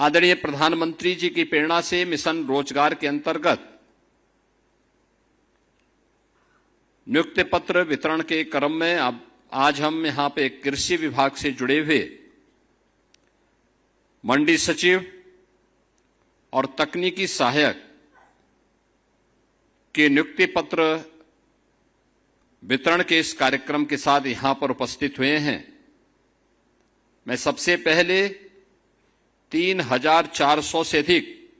आदरणीय प्रधानमंत्री जी की प्रेरणा से मिशन रोजगार के अंतर्गत नियुक्ति पत्र वितरण के क्रम में अब आज हम यहां पे कृषि विभाग से जुड़े हुए मंडी सचिव और तकनीकी सहायक के नियुक्ति पत्र वितरण के इस कार्यक्रम के साथ यहां पर उपस्थित हुए हैं। मैं सबसे पहले 3,400 से अधिक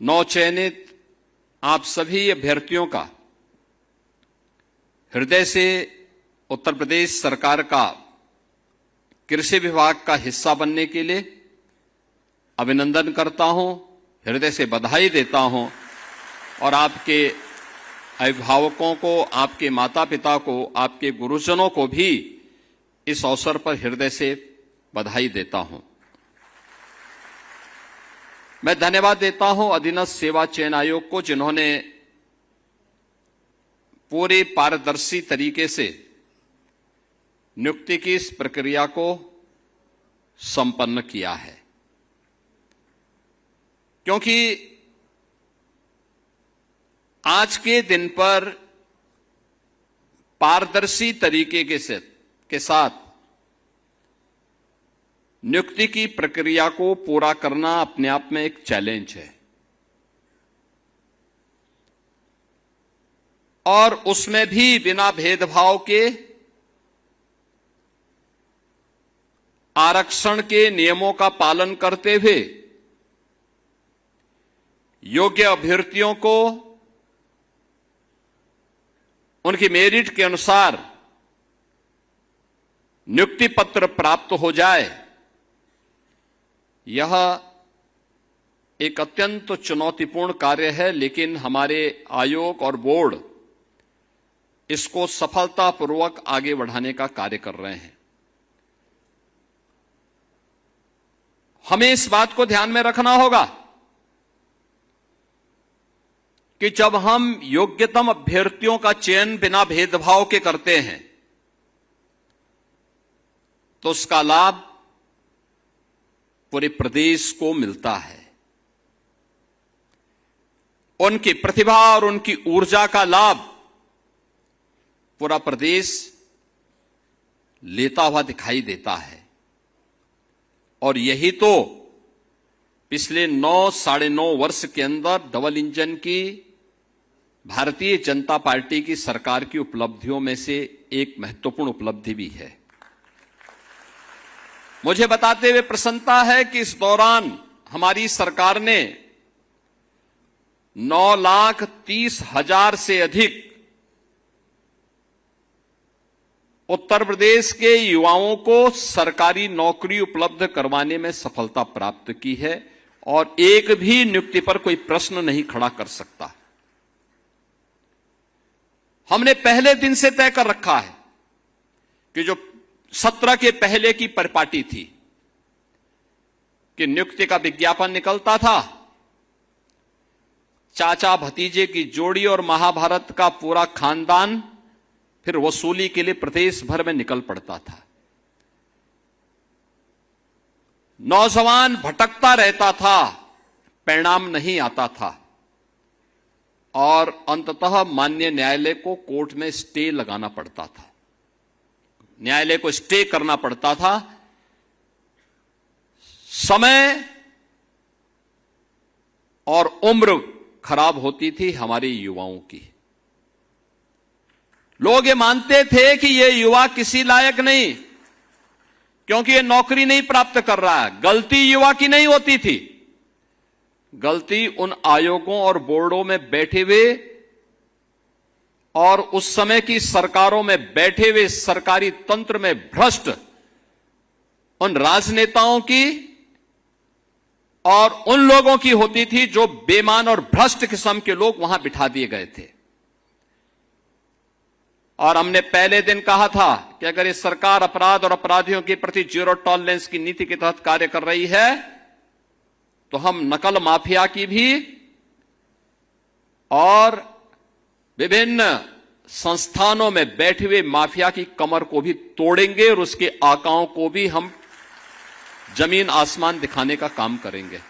नवचयनित आप सभी अभ्यर्थियों का हृदय से उत्तर प्रदेश सरकार का कृषि विभाग का हिस्सा बनने के लिए अभिनंदन करता हूं, हृदय से बधाई देता हूं और आपके अभिभावकों को, आपके माता पिता को, आपके गुरुजनों को भी इस अवसर पर हृदय से बधाई देता हूं। मैं धन्यवाद देता हूं अधीनस्थ सेवा चयन आयोग को, जिन्होंने पूरे पारदर्शी तरीके से नियुक्ति की इस प्रक्रिया को संपन्न किया है। क्योंकि आज के दिन पर पारदर्शी तरीके के साथ नियुक्ति की प्रक्रिया को पूरा करना अपने आप में एक चैलेंज है और उसमें भी बिना भेदभाव के आरक्षण के नियमों का पालन करते हुए योग्य अभ्यर्थियों को उनकी मेरिट के अनुसार नियुक्ति पत्र प्राप्त हो जाए, यह एक अत्यंत चुनौतीपूर्ण कार्य है। लेकिन हमारे आयोग और बोर्ड इसको सफलतापूर्वक आगे बढ़ाने का कार्य कर रहे हैं। हमें इस बात को ध्यान में रखना होगा कि जब हम योग्यतम अभ्यर्थियों का चयन बिना भेदभाव के करते हैं तो उसका लाभ पूरे प्रदेश को मिलता है। उनकी प्रतिभा और उनकी ऊर्जा का लाभ पूरा प्रदेश लेता हुआ दिखाई देता है और यही तो पिछले 9-9.5 वर्ष के अंदर डबल इंजन की भारतीय जनता पार्टी की सरकार की उपलब्धियों में से एक महत्वपूर्ण उपलब्धि भी है। मुझे बताते हुए प्रसन्नता है कि इस दौरान हमारी सरकार ने 9,30,000 से अधिक उत्तर प्रदेश के युवाओं को सरकारी नौकरी उपलब्ध करवाने में सफलता प्राप्त की है और एक भी नियुक्ति पर कोई प्रश्न नहीं खड़ा कर सकता। हमने पहले दिन से तय कर रखा है कि जो 17 के पहले की परिपाटी थी कि नियुक्ति का विज्ञापन निकलता था, चाचा भतीजे की जोड़ी और महाभारत का पूरा खानदान फिर वसूली के लिए प्रदेश भर में निकल पड़ता था। नौजवान भटकता रहता था, परिणाम नहीं आता था और अंततः माननीय न्यायालय को कोर्ट में स्टे लगाना पड़ता था, न्यायालय को स्टे करना पड़ता था। समय और उम्र खराब होती थी हमारे युवाओं की। लोग ये मानते थे कि ये युवा किसी लायक नहीं, क्योंकि ये नौकरी नहीं प्राप्त कर रहा है। गलती युवा की नहीं होती थी, गलती उन आयोगों और बोर्डों में बैठे हुए और उस समय की सरकारों में बैठे हुए सरकारी तंत्र में भ्रष्ट उन राजनेताओं की और उन लोगों की होती थी जो बेईमान और भ्रष्ट किस्म के लोग वहां बिठा दिए गए थे। और हमने पहले दिन कहा था कि अगर ये सरकार अपराध और अपराधियों के प्रति जीरो टॉलरेंस की नीति के तहत कार्य कर रही है तो हम नकल माफिया की भी और विभिन्न संस्थानों में बैठे हुए माफिया की कमर को भी तोड़ेंगे और उसके आकाओं को भी हम जमीन आसमान दिखाने का काम करेंगे।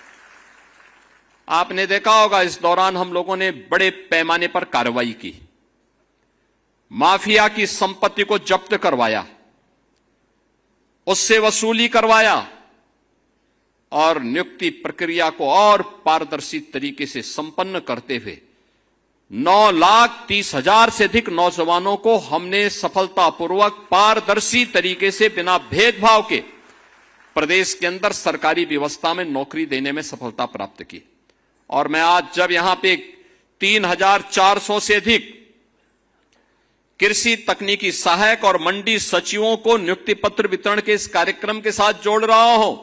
आपने देखा होगा इस दौरान हम लोगों ने बड़े पैमाने पर कार्रवाई की, माफिया की संपत्ति को जब्त करवाया, उससे वसूली करवाया और नियुक्ति प्रक्रिया को और पारदर्शी तरीके से संपन्न करते हुए 9,30,000 से अधिक नौजवानों को हमने सफलतापूर्वक पारदर्शी तरीके से बिना भेदभाव के प्रदेश के अंदर सरकारी व्यवस्था में नौकरी देने में सफलता प्राप्त की। और मैं आज जब यहां पे 3,400 से अधिक कृषि तकनीकी सहायक और मंडी सचिवों को नियुक्ति पत्र वितरण के इस कार्यक्रम के साथ जोड़ रहा हूं,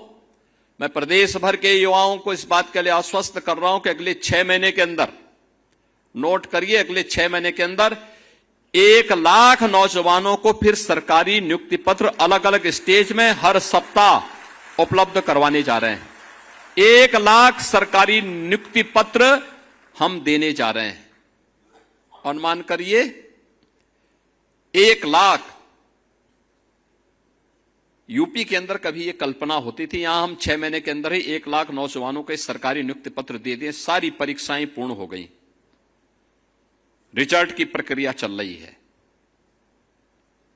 मैं प्रदेश भर के युवाओं को इस बात के लिए आश्वस्त कर रहा हूं कि अगले 6 महीने के अंदर, नोट करिए, अगले 6 महीने के अंदर 1 लाख नौजवानों को फिर सरकारी नियुक्ति पत्र अलग अलग स्टेज में हर सप्ताह उपलब्ध करवाने जा रहे हैं। 1 लाख सरकारी नियुक्ति पत्र हम देने जा रहे हैं। अनुमान करिए 1 लाख। यूपी के अंदर कभी ये कल्पना होती थी? यहां हम 6 महीने के अंदर ही 1 लाख नौजवानों को सरकारी नियुक्ति पत्र दे दिए। सारी परीक्षाएं पूर्ण हो गई, रिजल्ट की प्रक्रिया चल रही है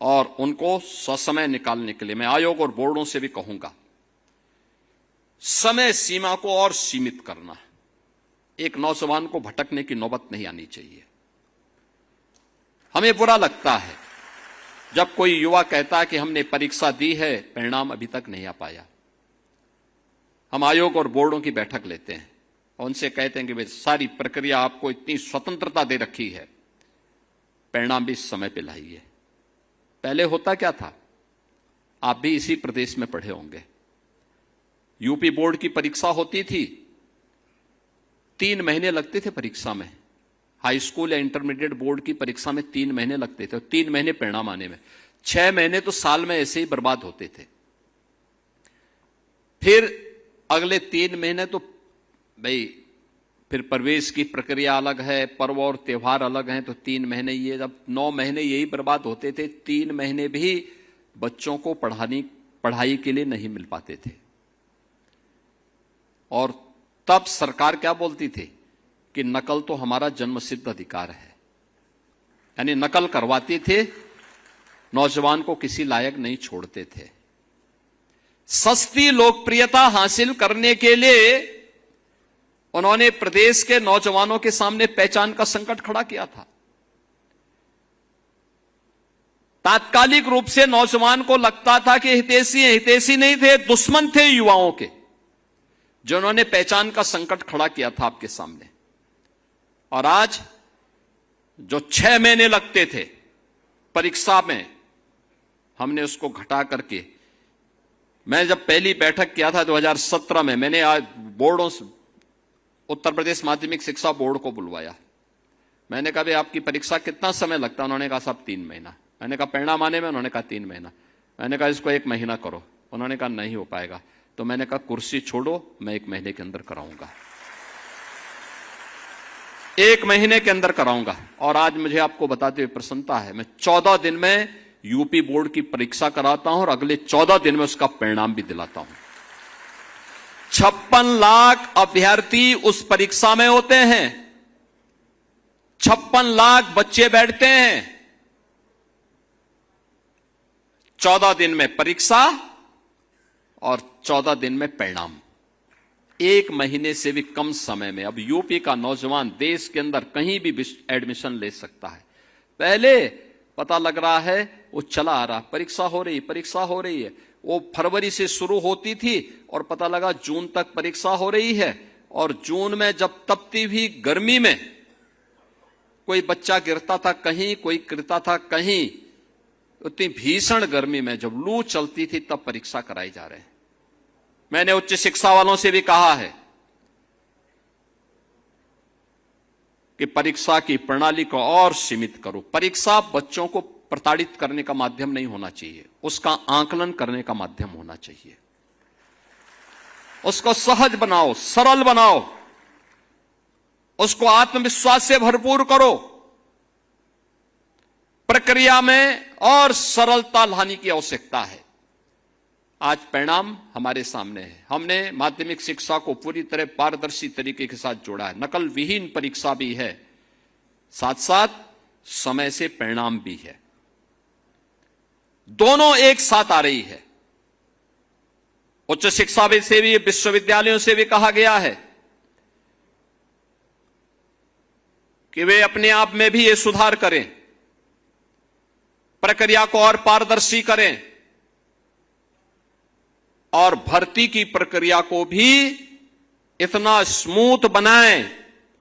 और उनको ससमय निकालने के लिए मैं आयोग और बोर्डों से भी कहूंगा, समय सीमा को और सीमित करना। एक नौजवान को भटकने की नौबत नहीं आनी चाहिए। हमें बुरा लगता है जब कोई युवा कहता है कि हमने परीक्षा दी है, परिणाम अभी तक नहीं आ पाया। हम आयोग और बोर्डों की बैठक लेते हैं और उनसे कहते हैं कि भाई सारी प्रक्रिया आपको इतनी स्वतंत्रता दे रखी है, परिणाम भी समय पे लाइए। पहले होता क्या था? आप भी इसी प्रदेश में पढ़े होंगे। यूपी बोर्ड की परीक्षा होती थी, 3 महीने लगते थे परीक्षा में। हाई स्कूल या इंटरमीडिएट बोर्ड की परीक्षा में 3 महीने लगते थे और 3 महीने परिणाम आने में। 6 महीने तो साल में ऐसे ही बर्बाद होते थे। फिर अगले 3 महीने तो भाई फिर प्रवेश की प्रक्रिया अलग है, पर्व और त्योहार अलग हैं, तो 3 महीने ये, जब 9 महीने यही बर्बाद होते थे। 3 महीने भी बच्चों को पढ़ाई के लिए नहीं मिल पाते थे। और तब सरकार क्या बोलती थी कि नकल तो हमारा जन्मसिद्ध अधिकार है, यानी नकल करवाते थे, नौजवान को किसी लायक नहीं छोड़ते थे। सस्ती लोकप्रियता हासिल करने के लिए उन्होंने प्रदेश के नौजवानों के सामने पहचान का संकट खड़ा किया था। तात्कालिक रूप से नौजवान को लगता था कि हितैषी हैं, हितैषी नहीं थे, दुश्मन थे युवाओं के, जिन्होंने पहचान का संकट खड़ा किया था आपके सामने। और आज जो 6 महीने लगते थे परीक्षा में, हमने उसको घटा करके, मैं जब पहली बैठक किया था 2017 में, मैंने आज बोर्डों, उत्तर प्रदेश माध्यमिक शिक्षा बोर्ड को बुलवाया। मैंने कहा भाई आपकी परीक्षा कितना समय लगता है? उन्होंने कहा साहब 3 महीना। मैंने कहा परिणाम आने में? उन्होंने कहा 3 महीना। मैंने कहा इसको 1 महीना करो। उन्होंने कहा नहीं हो पाएगा। तो मैंने कहा कुर्सी छोड़ो, मैं 1 महीने के अंदर कराऊंगा, 1 महीने के अंदर कराऊंगा। और आज मुझे आपको बताते हुए प्रसन्नता है, मैं 14 दिन में यूपी बोर्ड की परीक्षा कराता हूं और अगले 14 दिन में उसका परिणाम भी दिलाता हूं। 56 लाख अभ्यर्थी उस परीक्षा में होते हैं, 56 लाख बच्चे बैठते हैं। 14 दिन में परीक्षा और 14 दिन में परिणाम, 1 महीने से भी कम समय में अब यूपी का नौजवान देश के अंदर कहीं भी एडमिशन ले सकता है। पहले पता लग रहा है वो चला आ रहा, परीक्षा हो रही है। वो फरवरी से शुरू होती थी और पता लगा जून तक परीक्षा हो रही है। और जून में जब तपती हुई गर्मी में कोई बच्चा गिरता था कहीं, कोई गिरता था कहीं, उतनी भीषण गर्मी में जब लू चलती थी तब परीक्षा कराई जा रहे हैं। मैंने उच्च शिक्षा वालों से भी कहा है कि परीक्षा की प्रणाली को और सीमित करो। परीक्षा बच्चों को प्रताड़ित करने का माध्यम नहीं होना चाहिए, उसका आकलन करने का माध्यम होना चाहिए। उसको सहज बनाओ, सरल बनाओ, उसको आत्मविश्वास से भरपूर करो। प्रक्रिया में और सरलता लाने की आवश्यकता है। आज परिणाम हमारे सामने है। हमने माध्यमिक शिक्षा को पूरी तरह पारदर्शी तरीके के साथ जोड़ा है। नकल विहीन परीक्षा भी है, साथ साथ समय से परिणाम भी है। दोनों एक साथ आ रही है। उच्च शिक्षा से भी, विश्वविद्यालयों से भी कहा गया है कि वे अपने आप में भी ये सुधार करें, प्रक्रिया को और पारदर्शी करें और भर्ती की प्रक्रिया को भी इतना स्मूथ बनाएं,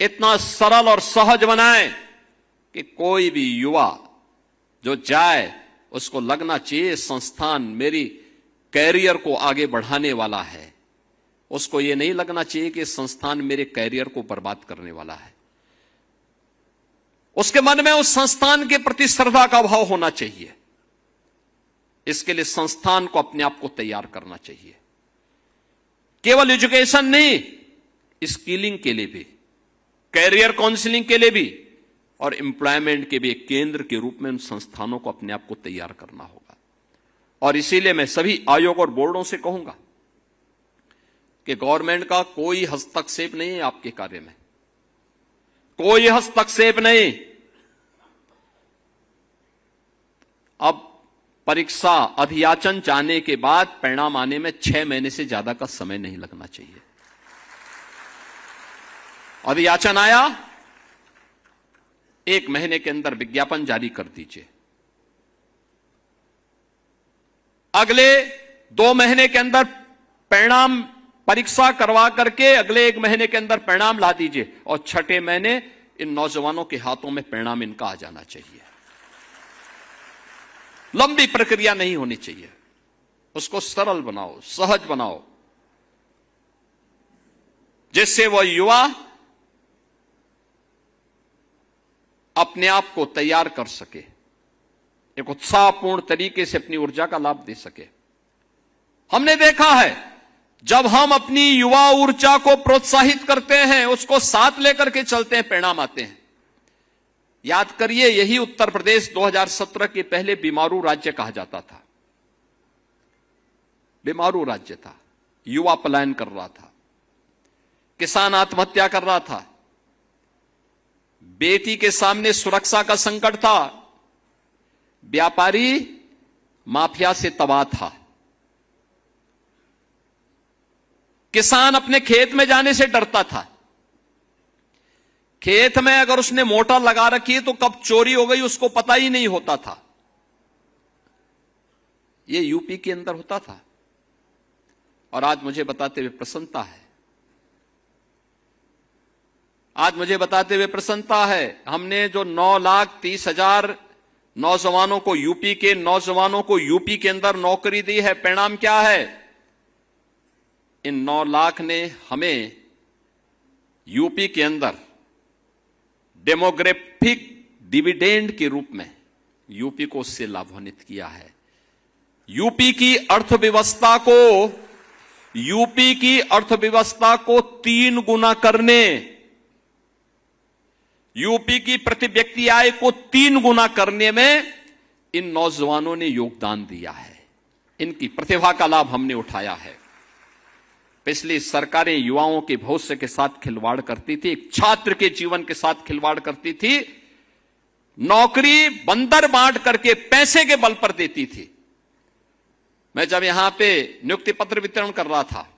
इतना सरल और सहज बनाएं कि कोई भी युवा जो जाए उसको लगना चाहिए संस्थान मेरी कैरियर को आगे बढ़ाने वाला है। उसको यह नहीं लगना चाहिए कि संस्थान मेरे कैरियर को बर्बाद करने वाला है। उसके मन में उस संस्थान के प्रति श्रद्धा का भाव होना चाहिए। इसके लिए संस्थान को अपने आप को तैयार करना चाहिए। केवल एजुकेशन नहीं, स्किलिंग के लिए भी, कैरियर काउंसलिंग के लिए भी और एम्प्लॉयमेंट के भी एक केंद्र के रूप में उन संस्थानों को अपने आप को तैयार करना होगा। और इसीलिए मैं सभी आयोग और बोर्डों से कहूंगा कि गवर्नमेंट का कोई हस्तक्षेप नहीं है आपके कार्य में, कोई हस्तक्षेप नहीं। अब परीक्षा अभियाचन जाने के बाद परिणाम आने में 6 महीने से ज्यादा का समय नहीं लगना चाहिए। अभियाचन आया, 1 महीने के अंदर विज्ञापन जारी कर दीजिए। अगले 2 महीने के अंदर परिणाम परीक्षा करवा करके अगले 1 महीने के अंदर परिणाम ला दीजिए और 6ठे महीने इन नौजवानों के हाथों में परिणाम इनका आ जाना चाहिए। लंबी प्रक्रिया नहीं होनी चाहिए, उसको सरल बनाओ, सहज बनाओ, जिससे वह युवा अपने आप को तैयार कर सके, एक उत्साहपूर्ण तरीके से अपनी ऊर्जा का लाभ दे सके। हमने देखा है जब हम अपनी युवा ऊर्जा को प्रोत्साहित करते हैं, उसको साथ लेकर के चलते हैं, परिणाम आते हैं। याद करिए, यही उत्तर प्रदेश 2017 के पहले बीमारू राज्य कहा जाता था। बीमारू राज्य था, युवा पलायन कर रहा था, किसान आत्महत्या कर रहा था, बेटी के सामने सुरक्षा का संकट था, व्यापारी माफिया से तबाह था, किसान अपने खेत में जाने से डरता था। खेत में अगर उसने मोटर लगा रखी है तो कब चोरी हो गई उसको पता ही नहीं होता था। यह यूपी के अंदर होता था और आज मुझे बताते हुए प्रसन्नता है, आज मुझे बताते हुए प्रसन्नता है। हमने जो 9,30,000 नौजवानों को, यूपी के नौजवानों को यूपी के अंदर नौकरी दी है, परिणाम क्या है? इन 9 लाख ने हमें यूपी के अंदर डेमोग्राफिक डिविडेंड के रूप में यूपी को उससे लाभान्वित किया है। यूपी की अर्थव्यवस्था को 3 गुना करने, यूपी की प्रति व्यक्ति आय को 3 गुना करने में इन नौजवानों ने योगदान दिया है। इनकी प्रतिभा का लाभ हमने उठाया है। पिछली सरकारें युवाओं के भविष्य के साथ खिलवाड़ करती थी, एक छात्र के जीवन के साथ खिलवाड़ करती थी, नौकरी बंदर बांट करके पैसे के बल पर देती थी। मैं जब यहां पे नियुक्ति पत्र वितरण कर रहा था,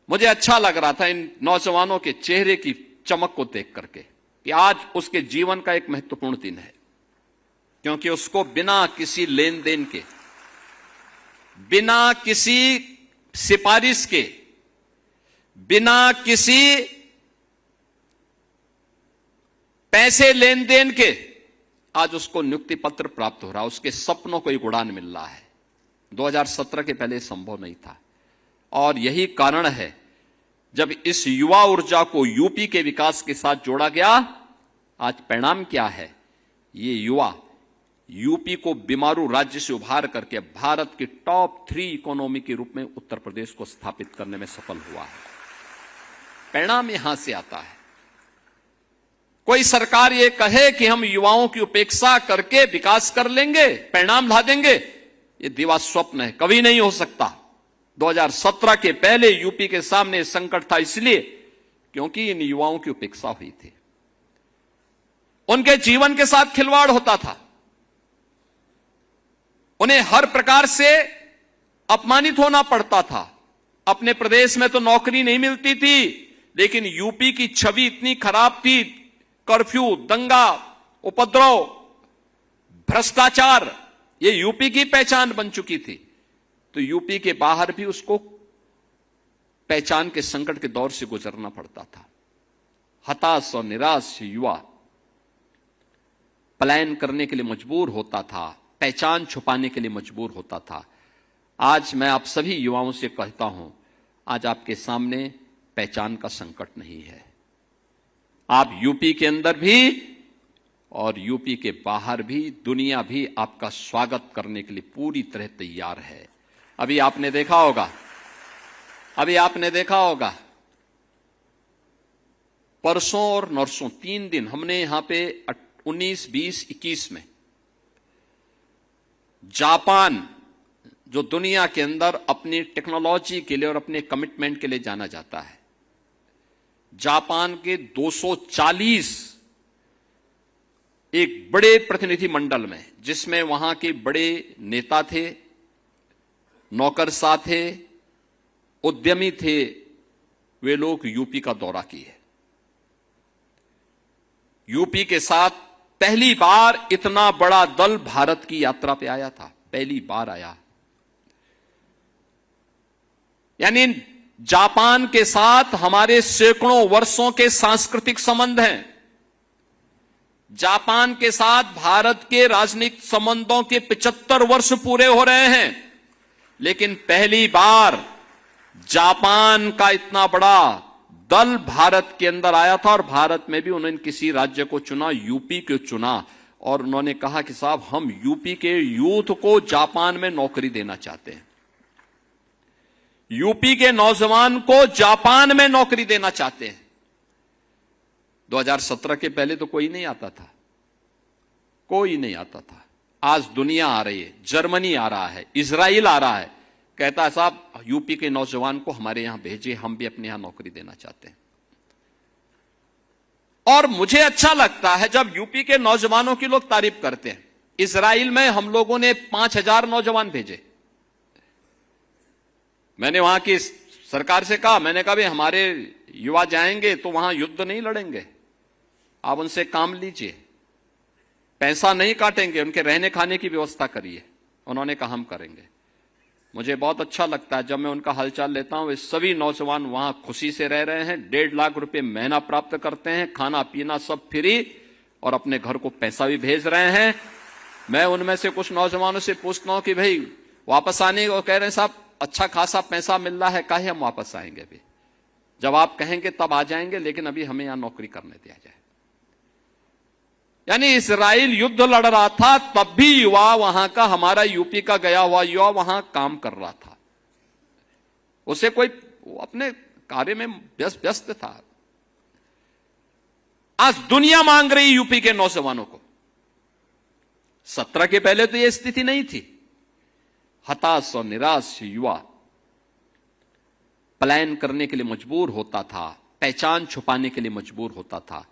मुझे अच्छा लग रहा था इन नौजवानों के चेहरे की चमक को देख करके कि आज उसके जीवन का एक महत्वपूर्ण दिन है, क्योंकि उसको बिना किसी लेन देन के, बिना किसी सिफारिश के, बिना किसी पैसे लेन देन के आज उसको नियुक्ति पत्र प्राप्त हो रहा है। उसके सपनों को एक उड़ान मिल रहा है। 2017 के पहले संभव नहीं था और यही कारण है जब इस युवा ऊर्जा को यूपी के विकास के साथ जोड़ा गया, आज परिणाम क्या है? ये युवा यूपी को बीमारू राज्य से उभार करके भारत की टॉप 3 इकोनॉमी के रूप में उत्तर प्रदेश को स्थापित करने में सफल हुआ है। परिणाम यहां से आता है। कोई सरकार ये कहे कि हम युवाओं की उपेक्षा करके विकास कर लेंगे, परिणाम ला देंगे, ये दिवा स्वप्न है, कभी नहीं हो सकता। 2017 के पहले यूपी के सामने संकट था इसलिए क्योंकि इन युवाओं की उपेक्षा हुई थी, उनके जीवन के साथ खिलवाड़ होता था, उन्हें हर प्रकार से अपमानित होना पड़ता था। अपने प्रदेश में तो नौकरी नहीं मिलती थी, लेकिन यूपी की छवि इतनी खराब थी, कर्फ्यू, दंगा, उपद्रव, भ्रष्टाचार, ये यूपी की पहचान बन चुकी थी। तो यूपी के बाहर भी उसको पहचान के संकट के दौर से गुजरना पड़ता था। हताश और निराश युवा पलायन करने के लिए मजबूर होता था, पहचान छुपाने के लिए मजबूर होता था। आज मैं आप सभी युवाओं से कहता हूं, आज आपके सामने पहचान का संकट नहीं है। आप यूपी के अंदर भी और यूपी के बाहर भी, दुनिया भी आपका स्वागत करने के लिए पूरी तरह तैयार है। अभी आपने देखा होगा परसों और नरसों 3 दिन हमने यहां पे 19, 20, 21 में जापान, जो दुनिया के अंदर अपनी टेक्नोलॉजी के लिए और अपने कमिटमेंट के लिए जाना जाता है, जापान के 240 एक बड़े प्रतिनिधि मंडल में, जिसमें वहां के बड़े नेता थे, नौकरशाह थे, उद्यमी थे, वे लोग यूपी का दौरा किए। यूपी के साथ पहली बार इतना बड़ा दल भारत की यात्रा पे आया था, पहली बार आया। यानी जापान के साथ हमारे सैकड़ों वर्षों के सांस्कृतिक संबंध हैं। जापान के साथ भारत के राजनीतिक संबंधों के 75 वर्ष पूरे हो रहे हैं, लेकिन पहली बार जापान का इतना बड़ा दल भारत के अंदर आया था और भारत में भी उन्होंने किसी राज्य को चुना, यूपी को चुना, और उन्होंने कहा कि साहब हम यूपी के यूथ को जापान में नौकरी देना चाहते हैं, यूपी के नौजवान को जापान में नौकरी देना चाहते हैं। 2017 के पहले तो कोई नहीं आता था, कोई नहीं आता था। आज दुनिया आ रही है, जर्मनी आ रहा है, इजराइल आ रहा है, कहता है साहब यूपी के नौजवान को हमारे यहां भेजिए, हम भी अपने यहां नौकरी देना चाहते हैं। और मुझे अच्छा लगता है जब यूपी के नौजवानों की लोग तारीफ करते हैं। इजराइल में हम लोगों ने 5000 नौजवान भेजे। मैंने वहां की सरकार से कहा, मैंने कहा भाई हमारे युवा जाएंगे तो वहां युद्ध नहीं लड़ेंगे, आप उनसे काम लीजिए, पैसा नहीं काटेंगे, उनके रहने खाने की व्यवस्था करिए। उन्होंने कहा हम करेंगे। मुझे बहुत अच्छा लगता है जब मैं उनका हालचाल लेता हूं। वे सभी नौजवान वहां खुशी से रह रहे हैं, 1.5 लाख रुपए महीना प्राप्त करते हैं, खाना पीना सब फ्री, और अपने घर को पैसा भी भेज रहे हैं। मैं उनमें से कुछ नौजवानों से पूछता हूं कि भाई वापस आने को कह रहे हैं, साहब अच्छा खासा पैसा मिल रहा है, काहे हम वापस आएंगे? अभी जब आप कहेंगे तब आ जाएंगे, लेकिन अभी हमें यहां नौकरी करने दिया जाए। यानी इजराइल युद्ध लड़ रहा था, तब भी युवा वहां का, हमारा यूपी का गया हुआ युवा वहां काम कर रहा था। उसे कोई अपने कार्य में व्यस्त था। आज दुनिया मांग रही यूपी के नौजवानों को। 17 के पहले तो यह स्थिति नहीं थी। हताश और निराश युवा पलायन करने के लिए मजबूर होता था, पहचान छुपाने के लिए मजबूर होता था।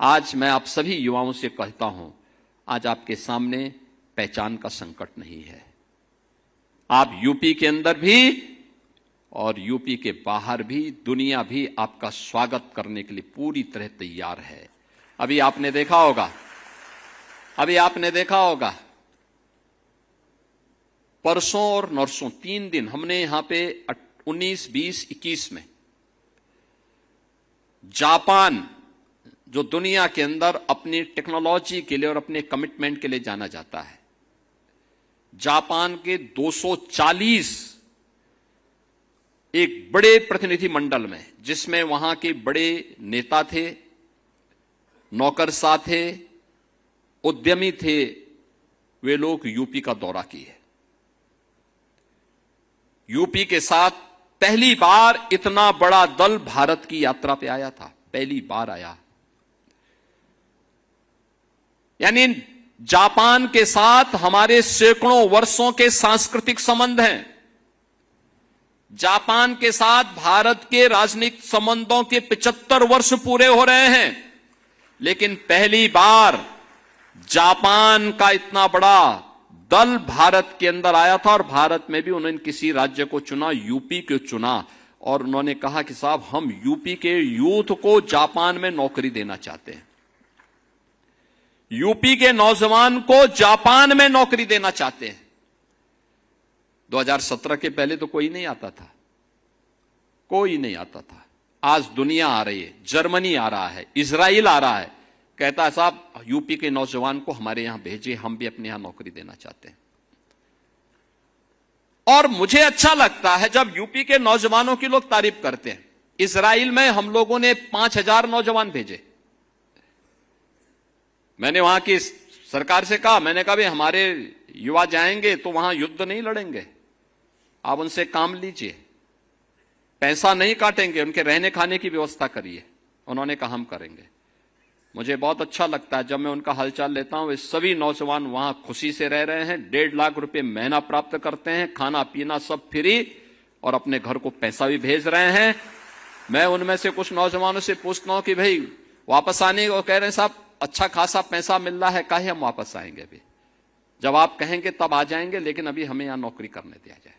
आज मैं आप सभी युवाओं से कहता हूं, आज आपके सामने पहचान का संकट नहीं है। आप यूपी के अंदर भी और यूपी के बाहर भी, दुनिया भी आपका स्वागत करने के लिए पूरी तरह तैयार है। अभी आपने देखा होगा परसों और नरसों 3 दिन हमने यहां पे 19, 20, 21 में जापान, जो दुनिया के अंदर अपनी टेक्नोलॉजी के लिए और अपने कमिटमेंट के लिए जाना जाता है, जापान के 240 एक बड़े प्रतिनिधि मंडल में, जिसमें वहां के बड़े नेता थे, नौकरशाह थे, उद्यमी थे, वे लोग यूपी का दौरा किए। यूपी के साथ पहली बार इतना बड़ा दल भारत की यात्रा पे आया था, पहली बार आया। यानी जापान के साथ हमारे सैकड़ों वर्षों के सांस्कृतिक संबंध हैं। जापान के साथ भारत के राजनीतिक संबंधों के 75 वर्ष पूरे हो रहे हैं, लेकिन पहली बार जापान का इतना बड़ा दल भारत के अंदर आया था और भारत में भी उन्होंने किसी राज्य को चुना, यूपी को चुना, और उन्होंने कहा कि साहब हम यूपी के यूथ को जापान में नौकरी देना चाहते हैं, यूपी के नौजवान को जापान में नौकरी देना चाहते हैं। 2017 के पहले तो कोई नहीं आता था, कोई नहीं आता था। आज दुनिया आ रही है, जर्मनी आ रहा है, इजराइल आ रहा है, कहता है साहब यूपी के नौजवान को हमारे यहां भेजिए, हम भी अपने यहां नौकरी देना चाहते हैं। और मुझे अच्छा लगता है जब यूपी के नौजवानों की लोग तारीफ करते हैं। इजराइल में हम लोगों ने 5,000 नौजवान भेजे। मैंने वहां की सरकार से कहा, मैंने कहा भाई हमारे युवा जाएंगे तो वहां युद्ध नहीं लड़ेंगे, आप उनसे काम लीजिए, पैसा नहीं काटेंगे, उनके रहने खाने की व्यवस्था करिए। उन्होंने कहा हम करेंगे। मुझे बहुत अच्छा लगता है जब मैं उनका हालचाल लेता हूं। वे सभी नौजवान वहां खुशी से रह रहे हैं, 1.5 लाख रुपए महीना प्राप्त करते हैं, खाना पीना सब फ्री, और अपने घर को पैसा भी भेज रहे हैं। मैं उनमें से कुछ नौजवानों से पूछता हूं कि भाई वापस आने को कह रहे हैं, साहब अच्छा खासा पैसा मिल रहा है, काहे हम वापस आएंगे? अभी जब आप कहेंगे तब आ जाएंगे, लेकिन अभी हमें यहां नौकरी करने दिया जाए।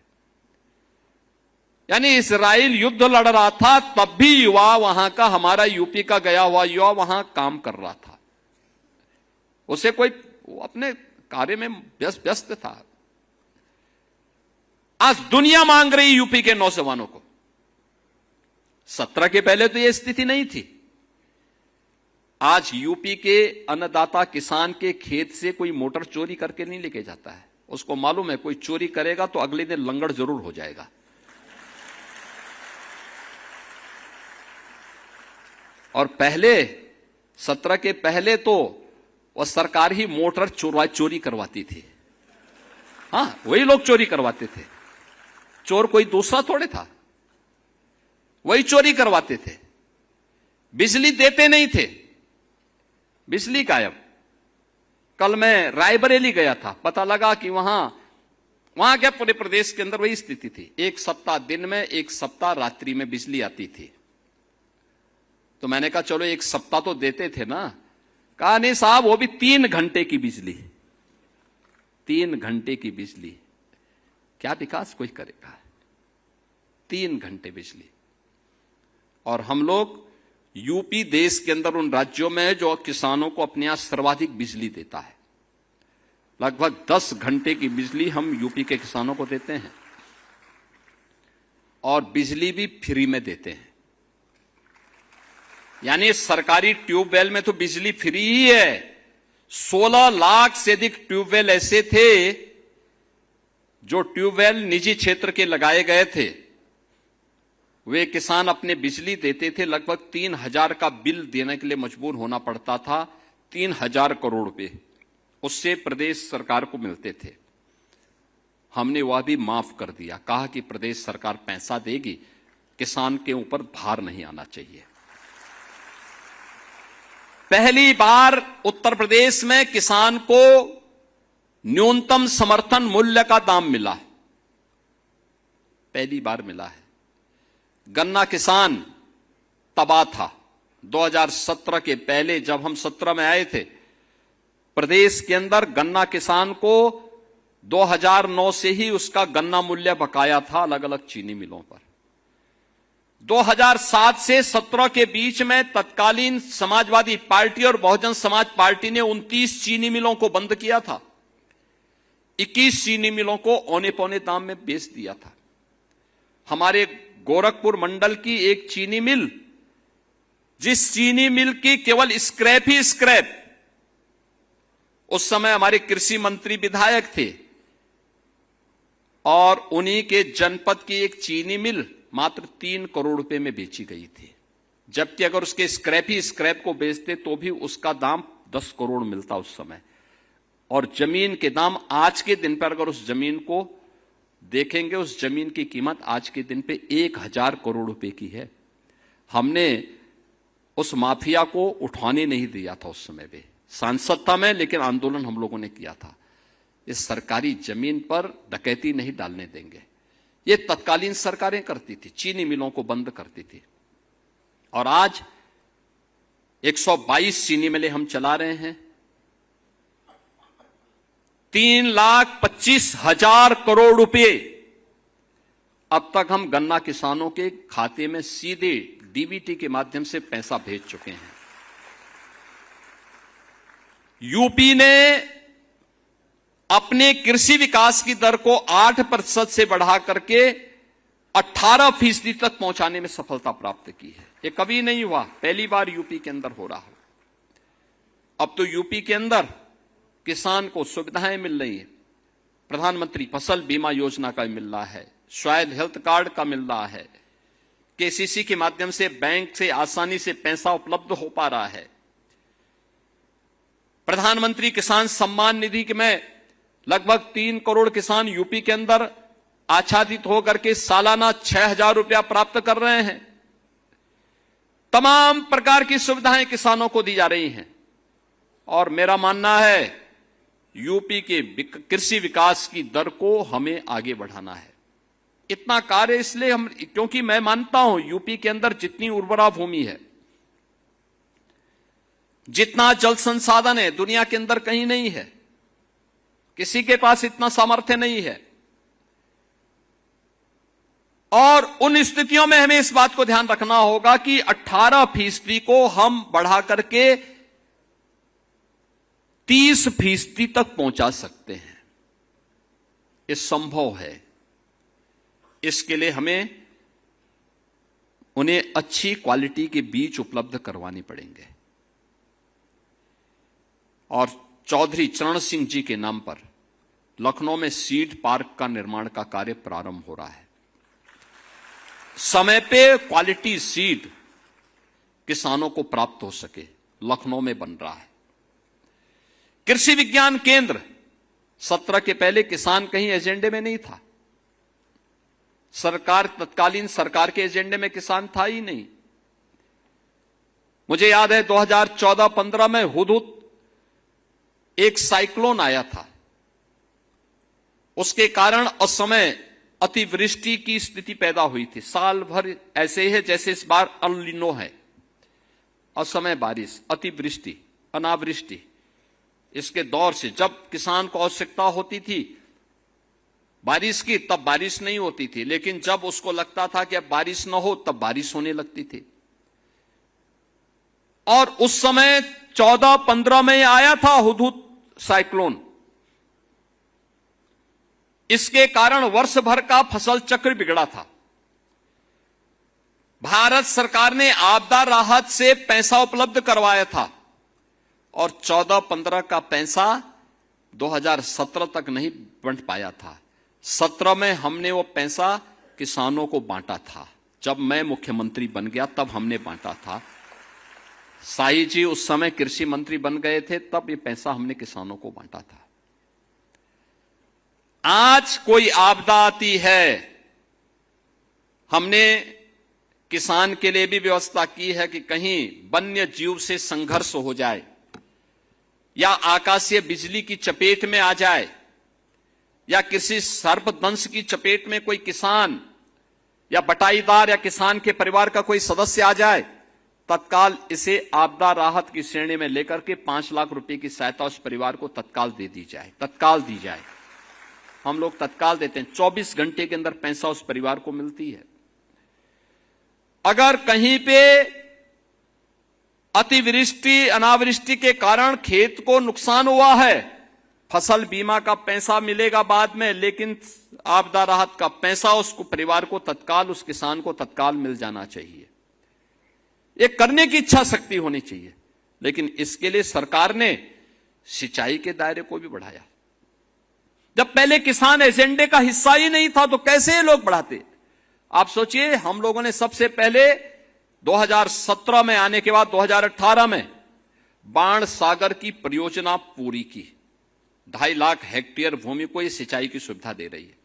यानी इजराइल युद्ध लड़ रहा था, तब भी युवा वहां का, हमारा यूपी का गया हुआ युवा वहां काम कर रहा था। उसे कोई अपने कार्य में व्यस्त था। आज दुनिया मांग रही यूपी के नौजवानों को। 17 के पहले तो यह स्थिति नहीं थी। आज यूपी के अन्नदाता किसान के खेत से कोई मोटर चोरी करके नहीं लेके जाता है। उसको मालूम है कोई चोरी करेगा तो अगले दिन लंगड़ जरूर हो जाएगा। और पहले 17 के पहले तो वह सरकार ही मोटर चोरी करवाती थी। हां, वही लोग चोरी करवाते थे, चोर कोई दूसरा थोड़े था, वही चोरी करवाते थे। बिजली देते नहीं थे, बिजली गायब। कल मैं रायबरेली गया था, पता लगा कि वहां क्या पूरे प्रदेश के अंदर वही स्थिति थी। एक सप्ताह दिन में, एक सप्ताह रात्रि में बिजली आती थी। तो मैंने कहा चलो एक सप्ताह तो देते थे ना। कहा नहीं साहब, वो भी 3 घंटे की बिजली, 3 घंटे की बिजली। क्या विकास कोई करेगा? 3 घंटे बिजली। और हम लोग यूपी देश के अंदर उन राज्यों में है जो किसानों को अपने यहां सर्वाधिक बिजली देता है। लगभग 10 घंटे की बिजली हम यूपी के किसानों को देते हैं, और बिजली भी फ्री में देते हैं। यानी सरकारी ट्यूबवेल में तो बिजली फ्री ही है। 16 लाख से अधिक ट्यूबवेल ऐसे थे जो ट्यूबवेल निजी क्षेत्र के लगाए गए थे। वे किसान अपने बिजली देते थे, लगभग 3,000 का बिल देने के लिए मजबूर होना पड़ता था। 3,000 करोड़ रुपए उससे प्रदेश सरकार को मिलते थे। हमने वह भी माफ कर दिया, कहा कि प्रदेश सरकार पैसा देगी, किसान के ऊपर भार नहीं आना चाहिए। पहली बार उत्तर प्रदेश में किसान को न्यूनतम समर्थन मूल्य का दाम मिला है, पहली बार मिला है। गन्ना किसान तबाह था। 2017 के पहले जब हम 17 में आए थे, प्रदेश के अंदर गन्ना किसान को 2009 से ही उसका गन्ना मूल्य बकाया था अलग अलग चीनी मिलों पर। 2007 से 17 के बीच में तत्कालीन समाजवादी पार्टी और बहुजन समाज पार्टी ने 29 चीनी मिलों को बंद किया था। 21 चीनी मिलों को औने पौने दाम में बेच दिया था। हमारे गोरखपुर मंडल की एक चीनी मिल, जिस चीनी मिल की केवल स्क्रैप ही स्क्रैप, उस समय हमारे कृषि मंत्री विधायक थे, और उन्हीं के जनपद की एक चीनी मिल मात्र 3 करोड़ रुपए में बेची गई थी। जबकि अगर उसके स्क्रैप ही स्क्रैप को बेचते तो भी उसका दाम 10 करोड़ मिलता उस समय। और जमीन के दाम आज के दिन पर अगर उस जमीन को देखेंगे, उस जमीन की कीमत आज के दिन पे 1,000 करोड़ रुपए की है। हमने उस माफिया को उठाने नहीं दिया था उस समय पे। सांसद था मैं, लेकिन आंदोलन हम लोगों ने किया था। इस सरकारी जमीन पर डकैती नहीं डालने देंगे। ये तत्कालीन सरकारें करती थी, चीनी मिलों को बंद करती थी। और आज 122 चीनी मिलें हम चला रहे हैं। 3,25,000 करोड़ रुपए अब तक हम गन्ना किसानों के खाते में सीधे डीबीटी के माध्यम से पैसा भेज चुके हैं। यूपी ने अपने कृषि विकास की दर को 8% से बढ़ा करके 18% तक पहुंचाने में सफलता प्राप्त की है। ये कभी नहीं हुआ, पहली बार यूपी के अंदर हो रहा है। अब तो यूपी के अंदर किसान को सुविधाएं मिल रही है। प्रधानमंत्री फसल बीमा योजना का मिल रहा है, स्वास्थ्य हेल्थ कार्ड का मिल रहा है, केसीसी के माध्यम से बैंक से आसानी से पैसा उपलब्ध हो पा रहा है। प्रधानमंत्री किसान सम्मान निधि में लगभग 3 करोड़ किसान यूपी के अंदर आच्छादित होकर के सालाना 6,000 रुपया प्राप्त कर रहे हैं। तमाम प्रकार की सुविधाएं किसानों को दी जा रही हैं। और मेरा मानना है यूपी के कृषि विकास की दर को हमें आगे बढ़ाना है। इतना कार्य इसलिए क्योंकि मैं मानता हूं यूपी के अंदर जितनी उर्वरा भूमि है, जितना जल संसाधन है, दुनिया के अंदर कहीं नहीं है। किसी के पास इतना सामर्थ्य नहीं है। और उन स्थितियों में हमें इस बात को ध्यान रखना होगा कि 18% को हम बढ़ा करके 30% तक पहुंचा सकते हैं। ये संभव है। इसके लिए हमें उन्हें अच्छी क्वालिटी के बीज उपलब्ध करवाने पड़ेंगे। और चौधरी चरण सिंह जी के नाम पर लखनऊ में सीड पार्क का निर्माण का कार्य प्रारंभ हो रहा है। समय पे क्वालिटी सीड किसानों को प्राप्त हो सके, लखनऊ में बन रहा है। कृषि विज्ञान केंद्र 17 के पहले किसान कहीं एजेंडे में नहीं था। तत्कालीन सरकार के एजेंडे में किसान था ही नहीं। मुझे याद है 2014-15 में हुदहुद एक साइक्लोन आया था। उसके कारण असमय अतिवृष्टि की स्थिति पैदा हुई थी। साल भर ऐसे ही है जैसे इस बार अल नीनो है। असमय बारिश, अतिवृष्टि, अनावृष्टि, इसके दौर से जब किसान को आवश्यकता होती थी बारिश की, तब बारिश नहीं होती थी। लेकिन जब उसको लगता था कि अब बारिश न हो, तब बारिश होने लगती थी। और उस समय 14-15 में आया था हुदहुद साइक्लोन। इसके कारण वर्ष भर का फसल चक्र बिगड़ा था। भारत सरकार ने आपदा राहत से पैसा उपलब्ध करवाया था और 14-15 का पैसा 2017 तक नहीं बंट पाया था। 17 में हमने वो पैसा किसानों को बांटा था। जब मैं मुख्यमंत्री बन गया तब हमने बांटा था। शाही जी उस समय कृषि मंत्री बन गए थे, तब ये पैसा हमने किसानों को बांटा था। आज कोई आपदा आती है, हमने किसान के लिए भी व्यवस्था की है कि कहीं वन्य जीव से संघर्ष हो जाए या आकाशीय बिजली की चपेट में आ जाए या किसी सर्पदंश की चपेट में कोई किसान या बटाईदार या किसान के परिवार का कोई सदस्य आ जाए, तत्काल इसे आपदा राहत की श्रेणी में लेकर के 5 लाख रुपए की सहायता उस परिवार को तत्काल दे दी जाए। तत्काल दी जाए। हम लोग तत्काल देते हैं। 24 घंटे के अंदर पैसा उस परिवार को मिलती है। अगर कहीं पे अतिवृष्टि अनावृष्टि के कारण खेत को नुकसान हुआ है, फसल बीमा का पैसा मिलेगा बाद में, लेकिन आपदा राहत का पैसा उसको परिवार को तत्काल, उस किसान को तत्काल मिल जाना चाहिए। ये करने की इच्छा शक्ति होनी चाहिए। लेकिन इसके लिए सरकार ने सिंचाई के दायरे को भी बढ़ाया। जब पहले किसान एजेंडे का हिस्सा ही नहीं था तो कैसे ये लोग बढ़ाते? आप सोचिए, हम लोगों ने सबसे पहले 2017 में आने के बाद 2018 में बाण सागर की परियोजना पूरी की। 2.5 लाख हेक्टेयर भूमि को ये सिंचाई की सुविधा दे रही है।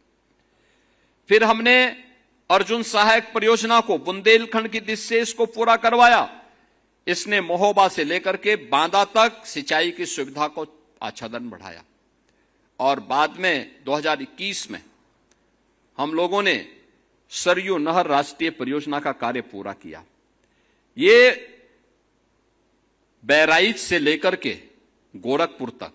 फिर हमने अर्जुन सहायक परियोजना को बुंदेलखंड की दिशा से इसको पूरा करवाया। इसने महोबा से लेकर के बांदा तक सिंचाई की सुविधा को आच्छादन बढ़ाया और बाद में 2021 में हम लोगों ने सरयू नहर राष्ट्रीय परियोजना का कार्य पूरा किया। ये बहराइच से लेकर के गोरखपुर तक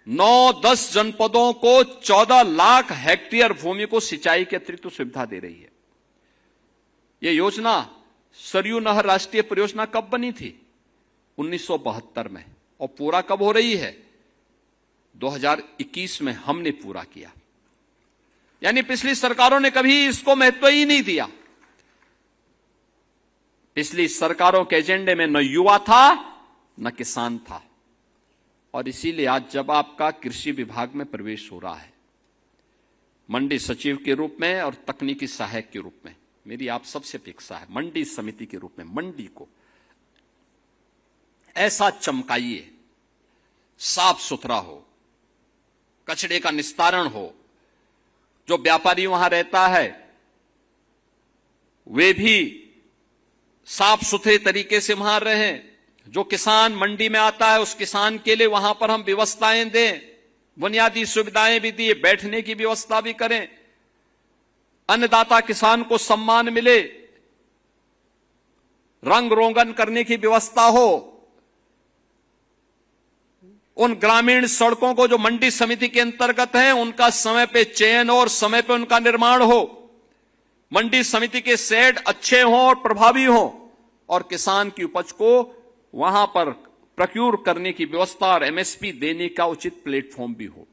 9-10 जनपदों को 14 लाख हेक्टेयर भूमि को सिंचाई के अतिरिक्त सुविधा दे रही है। यह योजना सरयू नहर राष्ट्रीय परियोजना कब बनी थी? 1972 में। और पूरा कब हो रही है? 2021 में हमने पूरा किया। यानी पिछली सरकारों ने कभी इसको महत्व ही नहीं दिया। पिछली सरकारों के एजेंडे में न युवा था न किसान था। और इसीलिए आज जब आपका कृषि विभाग में प्रवेश हो रहा है, मंडी सचिव के रूप में और तकनीकी सहायक के रूप में, मेरी आप सबसे अपेक्षा है मंडी समिति के रूप में मंडी को ऐसा चमकाइए, साफ सुथरा हो, कचरे का निस्तारण हो, जो व्यापारी वहां रहता है वे भी साफ सुथरे तरीके से वहां रहें। जो किसान मंडी में आता है उस किसान के लिए वहां पर हम व्यवस्थाएं दें, बुनियादी सुविधाएं भी दिए, बैठने की व्यवस्था भी करें, अन्नदाता किसान को सम्मान मिले, रंग रोगन करने की व्यवस्था हो, उन ग्रामीण सड़कों को जो मंडी समिति के अंतर्गत हैं उनका समय पे चयन और समय पे उनका निर्माण हो, मंडी समिति के शेड अच्छे हों और प्रभावी हों, और किसान की उपज को वहां पर प्रोक्यूर करने की व्यवस्था और एमएसपी देने का उचित प्लेटफॉर्म भी हो।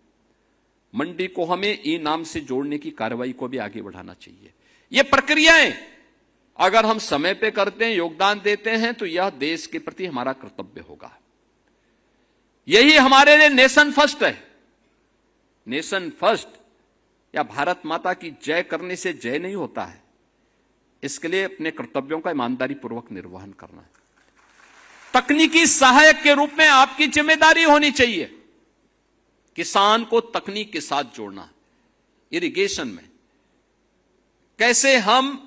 मंडी को हमें ई नाम से जोड़ने की कार्रवाई को भी आगे बढ़ाना चाहिए। ये प्रक्रियाएं अगर हम समय पे करते हैं, योगदान देते हैं, तो यह देश के प्रति हमारा कर्तव्य होगा। यही हमारे लिए नेशन फर्स्ट है। नेशन फर्स्ट या भारत माता की जय करने से जय नहीं होता है। इसके लिए अपने कर्तव्यों का ईमानदारी पूर्वक निर्वहन करना है। तकनीकी सहायक के रूप में आपकी जिम्मेदारी होनी चाहिए किसान को तकनीक के साथ जोड़ना। इरिगेशन में कैसे हम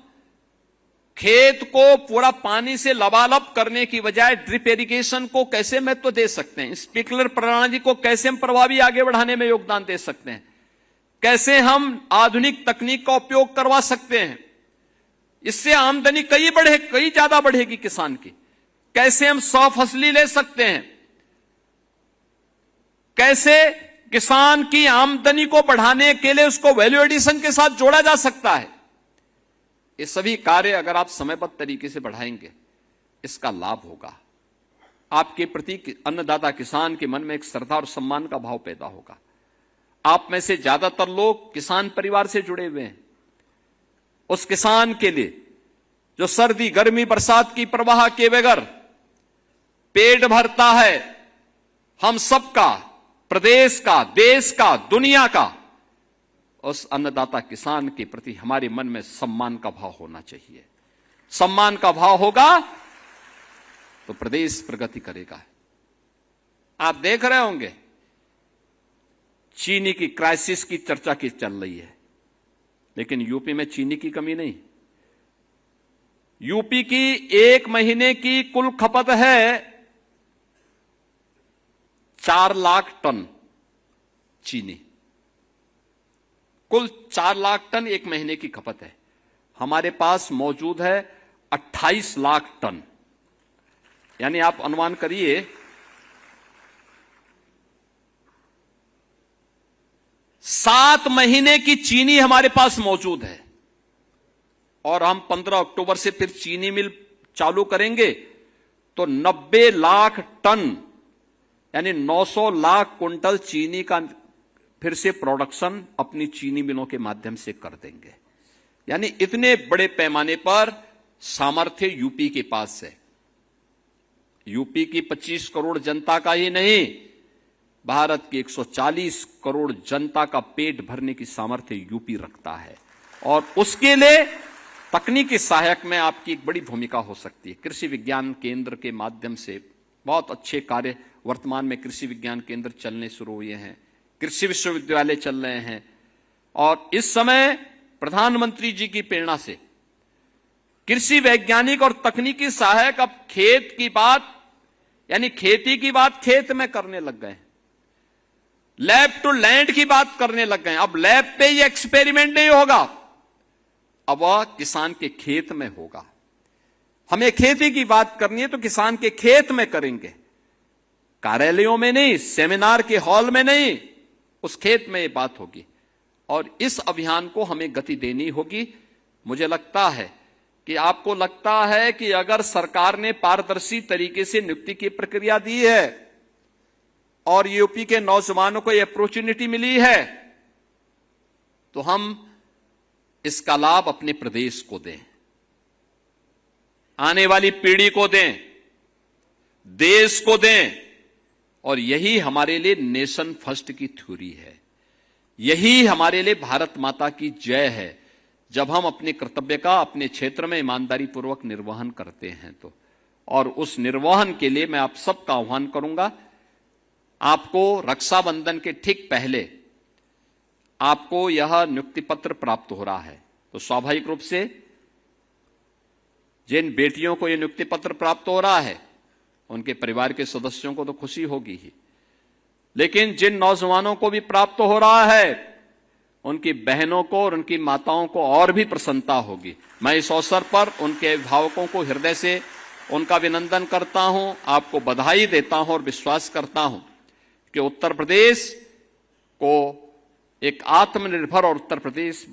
खेत को पूरा पानी से लबालब करने की बजाय ड्रिप इरिगेशन को कैसे महत्व दे सकते हैं, स्प्रिंकलर प्रणाली को कैसे हम प्रभावी आगे बढ़ाने में योगदान दे सकते हैं, कैसे हम आधुनिक तकनीक का उपयोग करवा सकते हैं, इससे आमदनी कई ज्यादा बढ़ेगी किसान की, कैसे हम 100 फसली ले सकते हैं, कैसे किसान की आमदनी को बढ़ाने के लिए उसको वैल्यू एडिशन के साथ जोड़ा जा सकता है। ये सभी कार्य अगर आप समयबद्ध तरीके से बढ़ाएंगे इसका लाभ होगा। आपके प्रति अन्नदाता किसान के मन में एक श्रद्धा और सम्मान का भाव पैदा होगा। आप में से ज्यादातर लोग किसान परिवार से जुड़े हुए हैं। उस किसान के लिए जो सर्दी गर्मी बरसात की परवाह किए बगैर पेट भरता है, हम सबका, प्रदेश का, देश का, दुनिया का, उस अन्नदाता किसान के प्रति हमारे मन में सम्मान का भाव होना चाहिए। सम्मान का भाव होगा तो प्रदेश प्रगति करेगा। आप देख रहे होंगे चीनी की क्राइसिस की चर्चा की चल रही है, लेकिन यूपी में चीनी की कमी नहीं। यूपी की एक महीने की कुल खपत है 4 लाख टन चीनी। कुल 4 लाख टन एक महीने की खपत है। हमारे पास मौजूद है 28 लाख टन। यानी आप अनुमान करिए 7 महीने की चीनी हमारे पास मौजूद है। और हम 15 अक्टूबर से फिर चीनी मिल चालू करेंगे तो 90 लाख टन यानी 900 लाख कुंटल चीनी का फिर से प्रोडक्शन अपनी चीनी मिलों के माध्यम से कर देंगे। यानी इतने बड़े पैमाने पर सामर्थ्य यूपी के पास है। यूपी की 25 करोड़ जनता का ही नहीं, भारत की 140 करोड़ जनता का पेट भरने की सामर्थ्य यूपी रखता है। और उसके लिए तकनीकी सहायक में आपकी एक बड़ी भूमिका हो सकती है। कृषि विज्ञान केंद्र के माध्यम से बहुत अच्छे कार्य वर्तमान में कृषि विज्ञान केंद्र चलने शुरू हुए हैं, कृषि विश्वविद्यालय चल रहे हैं। और इस समय प्रधानमंत्री जी की प्रेरणा से कृषि वैज्ञानिक और तकनीकी सहायक अब खेत की बात यानी खेती की बात खेत में करने लग गए। लैब टू लैंड की बात करने लग गए। अब लैब पे ये एक्सपेरिमेंट नहीं होगा, अब वह किसान के खेत में होगा। हमें खेती की बात करनी है तो किसान के खेत में करेंगे, कार्यालयों में नहीं, सेमिनार के हॉल में नहीं, उस खेत में ये बात होगी। और इस अभियान को हमें गति देनी होगी। मुझे लगता है कि आपको लगता है कि अगर सरकार ने पारदर्शी तरीके से नियुक्ति की प्रक्रिया दी है और यूपी के नौजवानों को यह अपॉर्चुनिटी मिली है, तो हम इसका लाभ अपने प्रदेश को दें, आने वाली पीढ़ी को दें, देश को दें। और यही हमारे लिए नेशन फर्स्ट की थ्योरी है, यही हमारे लिए भारत माता की जय है। जब हम अपने कर्तव्य का अपने क्षेत्र में ईमानदारी पूर्वक निर्वहन करते हैं तो, और उस निर्वहन के लिए मैं आप सबका आह्वान करूंगा। आपको रक्षाबंधन के ठीक पहले आपको यह नियुक्ति पत्र प्राप्त हो रहा है, तो स्वाभाविक रूप से जिन बेटियों को यह नियुक्ति पत्र प्राप्त हो रहा है उनके परिवार के सदस्यों को तो खुशी होगी ही, लेकिन जिन नौजवानों को भी प्राप्त हो रहा है उनकी बहनों को और उनकी माताओं को और भी प्रसन्नता होगी। मैं इस अवसर पर उनके अभिभावकों को हृदय से उनका अभिनंदन करता हूं, आपको बधाई देता हूं और विश्वास करता हूं कि उत्तर प्रदेश को एक आत्मनिर्भर और उत्तर प्रदेश,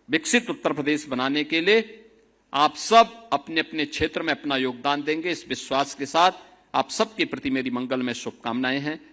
विकसित उत्तर प्रदेश बनाने के लिए आप सब अपने अपने क्षेत्र में अपना योगदान देंगे। इस विश्वास के साथ आप सबके प्रति मेरी मंगलमय शुभकामनाएं हैं।